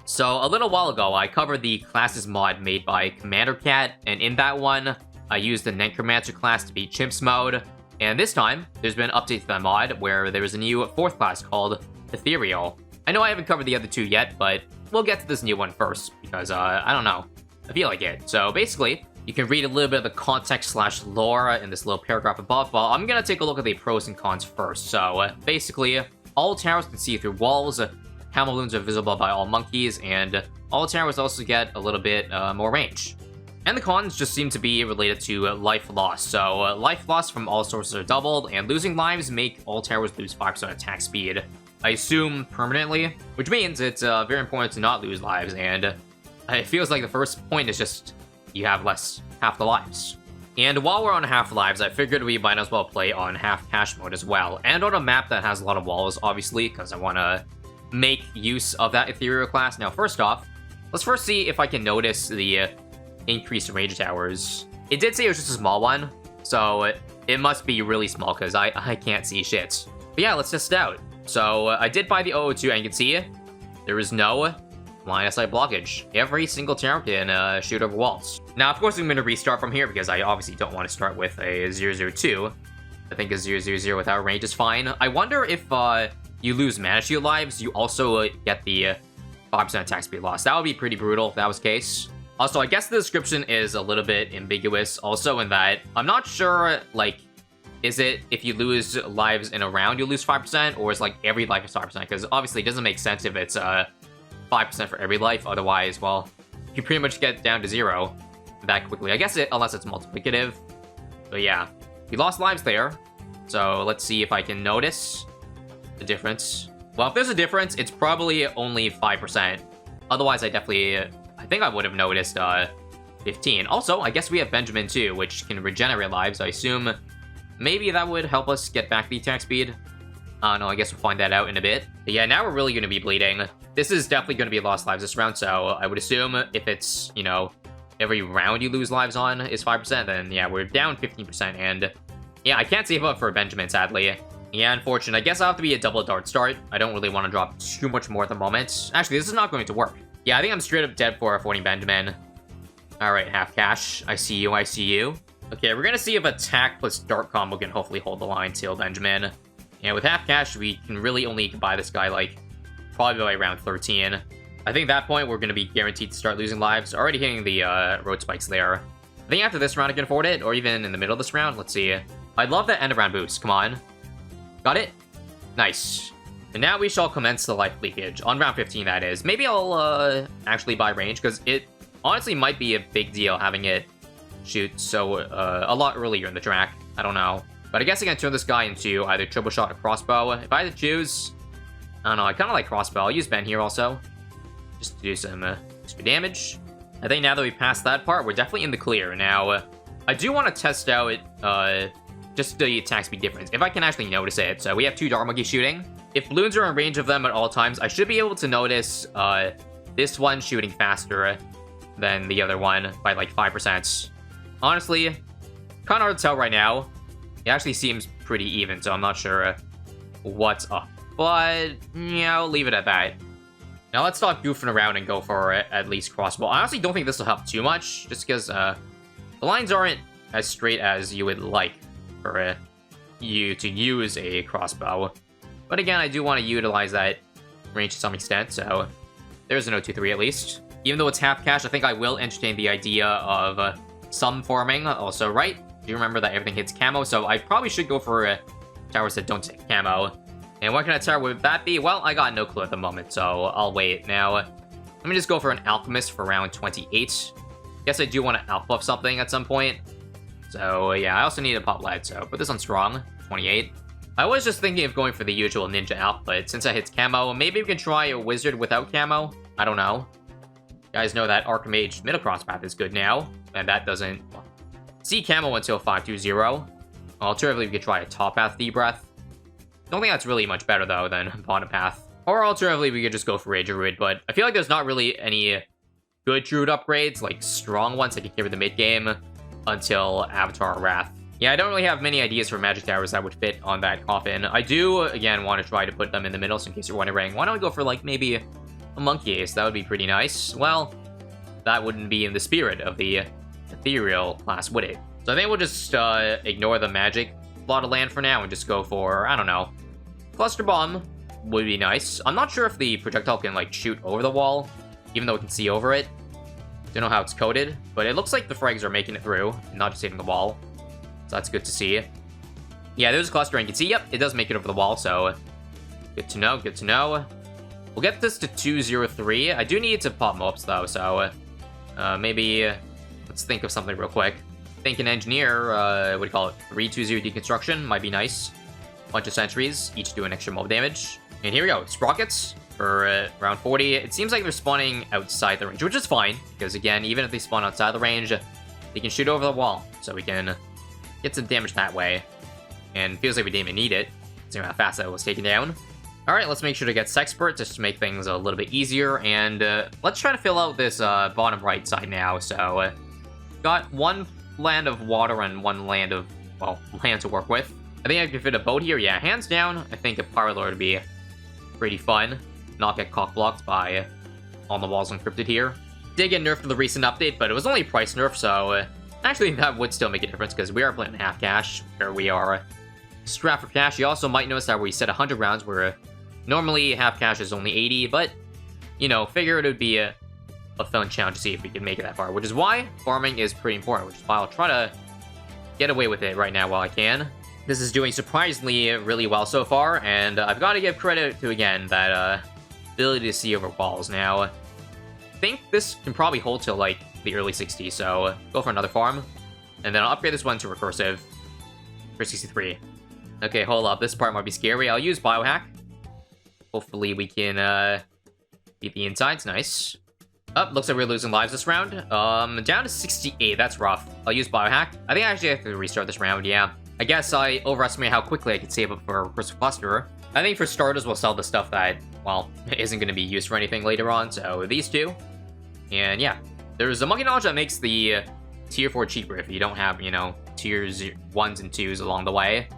So, a little while ago, I covered the classes mod made by Commander Cat, and in that one, I used the Necromancer class to beat Chimps mode. And this time, there's been an update to that mod where there is a new 4th class called Ethereal. I know I haven't covered the other 2 yet, but we'll get to this new one first, because, I don't know. I feel like it. So, basically, you can read a little bit of the context/lore in this little paragraph above, but I'm gonna take a look at the pros and cons first. So, basically, all towers can see through walls, camo balloons are visible by all monkeys, and all towers also get a little bit more range. And the cons just seem to be related to life loss. So, life loss from all sources are doubled, and losing lives make all towers lose 5% attack speed. I assume permanently, which means it's very important to not lose lives, and it feels like the first point is just you have half the lives. And while we're on half lives, I figured we might as well play on half cash mode as well, and on a map that has a lot of walls, obviously, because I want to make use of that ethereal class. Now, first off, let's first see if I can notice the increased range towers. It did say it was just a small one, so it must be really small because I can't see shit. But yeah, let's test it out. So I did buy the 002, and you can see there is no line of sight blockage. Every single tower can shoot over walls. Now, of course, I'm going to restart from here because I obviously don't want to start with a 002. I think a 000 without range is fine. I wonder if you lose mana shield lives, you also get the 5% attack speed loss. That would be pretty brutal if that was the case. Also, I guess the description is a little bit ambiguous also in that I'm not sure, like, is it if you lose lives in a round you lose 5%, or is like every life is 5%? Because obviously it doesn't make sense if it's 5% for every life. Otherwise, well, you pretty much get down to 0 that quickly. I guess unless it's multiplicative. But yeah, we lost lives there. So let's see if I can notice the difference. Well, if there's a difference, it's probably only 5%. Otherwise, I think I would have noticed 15. Also, I guess we have Benjamin too, which can regenerate lives. I assume maybe that would help us get back the attack speed. I don't know, I guess we'll find that out in a bit. But yeah, now we're really going to be bleeding. This is definitely going to be lost lives this round, so I would assume if it's, you know, every round you lose lives on is 5%, then yeah, we're down 15%, and yeah, I can't save up for Benjamin, sadly. Yeah, unfortunate. I guess I'll have to be a double dart start. I don't really want to drop too much more at the moment. Actually, this is not going to work. Yeah, I think I'm straight up dead for avoiding Benjamin. Alright, half cash. I see you, I see you. Okay, we're gonna see if attack plus dart combo can hopefully hold the line till Benjamin. And with half cash, we can really only buy this guy, like, probably by round 13. I think at that point, we're gonna be guaranteed to start losing lives. Already hitting the road spikes there. I think after this round, I can afford it, or even in the middle of this round. Let's see. I'd love that end of round boost. Come on. Got it? Nice. And now we shall commence the life leakage. On round 15, that is. Maybe I'll actually buy range, because it honestly might be a big deal having it shoot so a lot earlier in the track. I don't know. But I guess I can turn this guy into either triple shot or crossbow. If I had to choose, I don't know, I kind of like crossbow. I'll use Ben here also, just to do some extra damage. I think now that we passed that part, we're definitely in the clear. Now, I do want to test out just the attack speed difference, if I can actually notice it. So we have 2 Dart Monkeys shooting. If balloons are in range of them at all times, I should be able to notice this one shooting faster than the other one by like 5%. Honestly, kind of hard to tell right now. It actually seems pretty even, so I'm not sure what's up. But, yeah, I'll leave it at that. Now let's stop goofing around and go for at least crossbow. I honestly don't think this will help too much, just because the lines aren't as straight as you would like for you to use a crossbow. But again, I do want to utilize that range to some extent, so there's an 023 at least. Even though it's half cash, I think I will entertain the idea of some farming. Also, right? Do you remember that everything hits camo? So I probably should go for towers that don't take camo. And what kind of tower would that be? Well, I got no clue at the moment, so I'll wait. Now, let me just go for an Alchemist for round 28. Guess I do want to alpha buff something at some point. So yeah, I also need a pop lead, so put this on strong, 28. I was just thinking of going for the usual ninja alpha, but since I hit camo, maybe we can try a wizard without camo? I don't know. You guys know that Archmage middle cross path is good now, and that doesn't see camo until 520. Alternatively, we could try a top path Thief Breath. Don't think that's really much better though than bottom path. Or alternatively, we could just go for a Druid, but I feel like there's not really any good Druid upgrades, like strong ones that can carry the mid game until Avatar Wrath. Yeah, I don't really have many ideas for magic towers that would fit on that coffin. I do, again, want to try to put them in the middle, so in case you're wondering, why don't we go for, like, maybe a a monkey ace. That would be pretty nice. Well, that wouldn't be in the spirit of the ethereal class, would it? So I think we'll just ignore the magic lot of land for now and just go for, I don't know, cluster bomb would be nice. I'm not sure if the projectile can, like, shoot over the wall, even though it can see over it. Don't know how it's coded, but it looks like the frags are making it through, and not just hitting the wall. So that's good to see. Yeah, there's a cluster, and you can see, yep, it does make it over the wall, so good to know, good to know. We'll get this to 203. I do need to pop mobs, though, so maybe let's think of something real quick. Think an engineer, what do you call it? 320 deconstruction might be nice. Bunch of sentries, each do an extra mob damage. And here we go, sprockets for round 40. It seems like they're spawning outside the range, which is fine, because again, even if they spawn outside the range, they can shoot over the wall, so we can get some damage that way. And feels like we didn't even need it, seeing how fast that was taken down. Alright, let's make sure to get Sexpert just to make things a little bit easier, and let's try to fill out this bottom right side now. So, got one land of water and one land of, well, land to work with. I think I can fit a boat here, yeah, hands down. I think a Pirate Lord would be pretty fun. Not get cock-blocked by all the walls encrypted here. Did get nerfed in the recent update, but it was only a price nerf, so actually that would still make a difference, because we are playing half cash, where we are strapped for cash. You also might notice that we set 100 rounds, where normally half cash is only 80, but, you know, figured it would be a fun challenge to see if we can make it that far, which is why farming is pretty important, which is why I'll try to get away with it right now while I can. This is doing surprisingly really well so far, and I've got to give credit to, again, that ability to see over walls. Now, I think this can probably hold till, like, the early 60s, so go for another farm, and then I'll upgrade this one to recursive for 63. Okay, hold up, this part might be scary. I'll use biohack. Hopefully we can beat the insides. Nice. Oh, looks like we're losing lives this round. Down to 68. That's rough. I'll use biohack. I think I actually have to restart this round, yeah. I guess I overestimated how quickly I could save up for a recursive cluster. I think for starters, we'll sell the stuff that, well, isn't going to be used for anything later on. So these two. And yeah, there's a monkey knowledge that makes the tier 4 cheaper if you don't have, you know, tiers 1s and 2s along the way.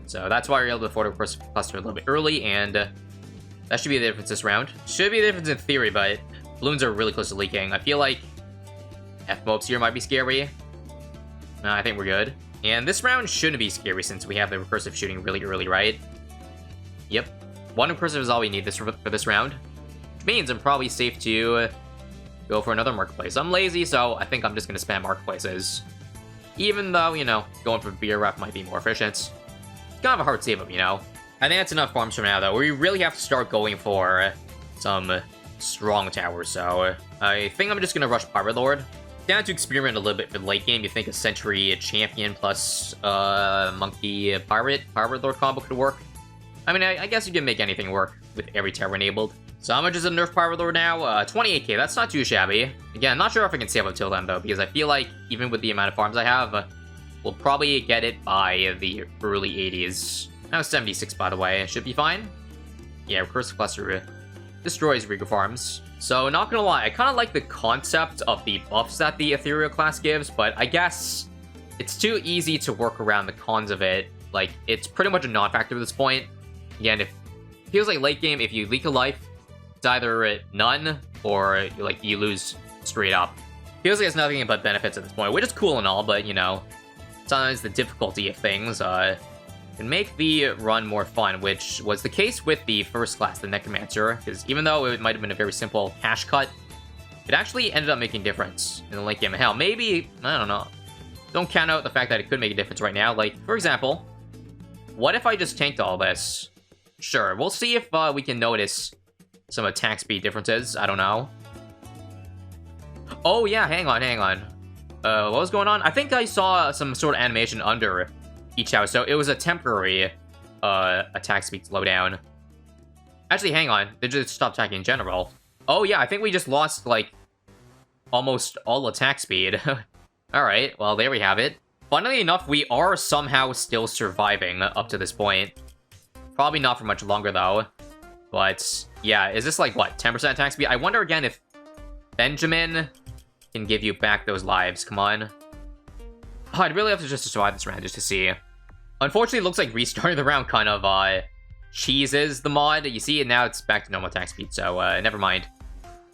So that's why you're able to afford a recursive cluster a little bit early, and that should be the difference this round. Should be the difference in theory, but balloons are really close to leaking. I feel like F-mobs here might be scary. No, I think we're good. And this round shouldn't be scary since we have the recursive shooting really early, right? Yep. One recursive is all we need for this round. Which means I'm probably safe to go for another marketplace. I'm lazy, so I think I'm just going to spam marketplaces. Even though, you know, going for beer ref might be more efficient. It's kind of a hard save up, you know? I think that's enough farms for now, though. We really have to start going for some strong towers, so I think I'm just going to rush Pirate Lord. Down to experiment a little bit for the late game. You think a Sentry Champion plus Monkey Pirate Lord combo could work? I mean, I guess you can make anything work with every tower enabled. So how much is a nerf Pirate Lord now? 28k, that's not too shabby. Again, not sure if I can save up till then, though, because I feel like even with the amount of farms I have, we'll probably get it by the early 80s. Now 76, by the way. Should be fine. Yeah, Recursive Cluster destroys Regal Farms. So, not gonna lie, I kind of like the concept of the buffs that the Ethereal class gives, but I guess it's too easy to work around the cons of it. Like, it's pretty much a non-factor at this point. Again, it feels like late game, if you leak a life, it's either none, or like you lose straight up. Feels like it's nothing but benefits at this point, which is cool and all, but, you know, sometimes the difficulty of things, can make the run more fun, which was the case with the first class, the Necromancer, because even though it might have been a very simple cash cut, it actually ended up making a difference in the late game. Hell, maybe, I don't know, don't count out the fact that it could make a difference right now. Like, for example, what if I just tanked all this? Sure, we'll see if we can notice some attack speed differences. I don't know. Oh yeah, hang on. What was going on? I think I saw some sort of animation under each house, so it was a temporary attack speed slowdown. Actually, hang on. They just stopped attacking in general. Oh yeah, I think we just lost, like, almost all attack speed. Alright, well, there we have it. Funnily enough, we are somehow still surviving up to this point. Probably not for much longer, though. But, yeah, is this, like, what, 10% attack speed? I wonder, again, if Benjamin can give you back those lives. Come on. Oh, I'd really have to just survive this round just to see. Unfortunately, it looks like restarting the round kind of cheeses the mod. You see, and now it's back to normal attack speed, so never mind.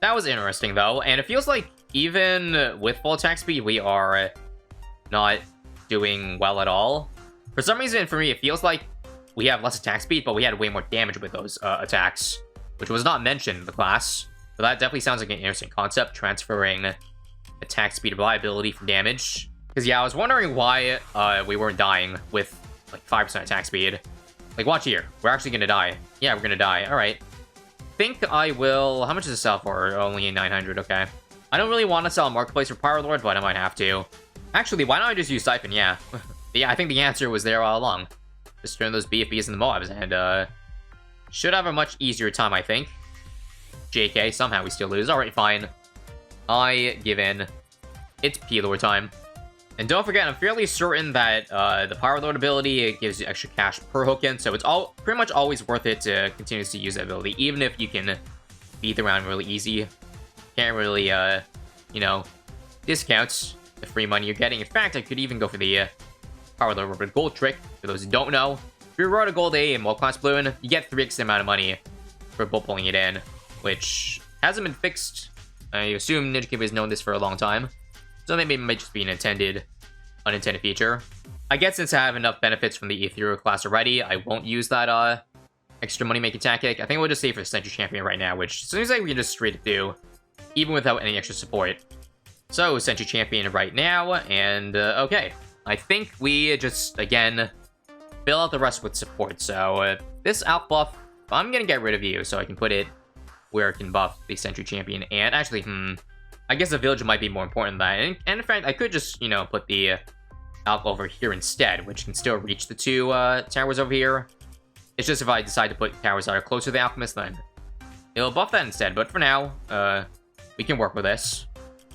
That was interesting, though, and it feels like even with full attack speed, we are not doing well at all. For some reason, for me, it feels like we have less attack speed, but we had way more damage with those attacks, which was not mentioned in the class. So that definitely sounds like an interesting concept, transferring attack speed reliability from damage. Because, yeah, I was wondering why we weren't dying with, like, 5% attack speed. Like, watch here. We're actually gonna die. Yeah, we're gonna die. Alright. Think I will... How much does it sell for? Only 900, okay. I don't really want to sell a marketplace for Power Lord, but I might have to. Actually, why don't I just use Siphon? Yeah. Yeah, I think the answer was there all along. Just turn those BFBs into Moabs, and, should have a much easier time, I think. JK, somehow we still lose. Alright, fine. I give in. It's P-Lord time. And don't forget, I'm fairly certain that the Power Lord ability, it gives you extra cash per hook-in, so it's pretty much always worth it to continuously use that ability, even if you can beat the round really easy. Can't really, you know, discount the free money you're getting. In fact, I could even go for the Power Lord with Gold trick. For those who don't know, if you reward a Gold A in World Class Bloon, you get 3x the amount of money for bullet pulling it in, which hasn't been fixed. I assume Ninja Kid has known this for a long time. So maybe it might just be an unintended feature. I guess since I have enough benefits from the Ethereal class already, I won't use that extra money-making tactic. I think we'll just save for Sentry Champion right now, which seems like we can just straight do, even without any extra support. So, Sentry Champion right now, and okay. I think we just, again, fill out the rest with support. So, this out buff, I'm gonna get rid of you, so I can put it where it can buff the Sentry Champion. And actually, I guess the village might be more important than that. And in fact, I could just, you know, put the Alp over here instead, which can still reach the two towers over here. It's just if I decide to put towers that are closer to the Alchemist, then it'll buff that instead. But for now, we can work with this.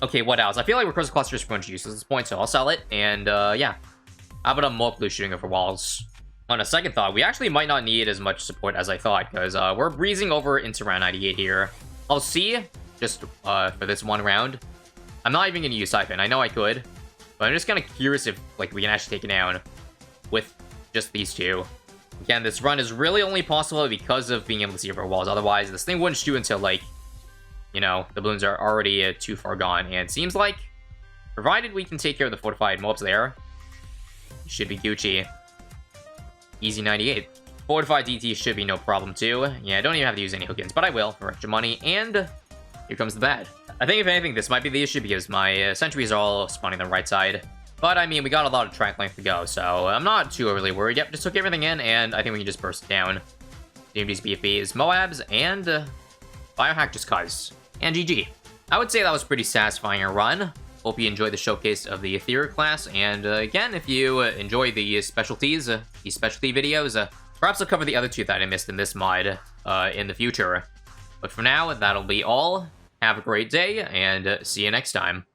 Okay, what else? I feel like Recursive Cluster is pretty much useless at this point, so I'll sell it. And yeah, how about a more blue shooting over walls? On a second thought, we actually might not need as much support as I thought, because we're breezing over into round 98 here. I'll see. Just for this one round. I'm not even going to use Siphon. I know I could, but I'm just kind of curious if like we can actually take it down with just these two. Again, this run is really only possible because of being able to see over walls. Otherwise, this thing wouldn't shoot until, like, you know, the balloons are already too far gone. And it seems like, provided we can take care of the fortified mobs there, it should be Gucci. Easy 98. Fortified DT should be no problem too. Yeah, I don't even have to use any hook-ins, but I will for extra money. And here comes the bad. I think if anything, this might be the issue because my sentries are all spawning on the right side. But I mean, we got a lot of track length to go, so I'm not too overly worried. Yep, just took everything in, and I think we can just burst it down. DMD's BFBs, Moabs, and Biohack just cuz. And GG. I would say that was pretty satisfying a run. Hope you enjoyed the showcase of the Ethereal class, and again, if you enjoy the specialties, these specialty videos, perhaps I'll cover the other two that I missed in this mod in the future. But for now, that'll be all. Have a great day, and see you next time.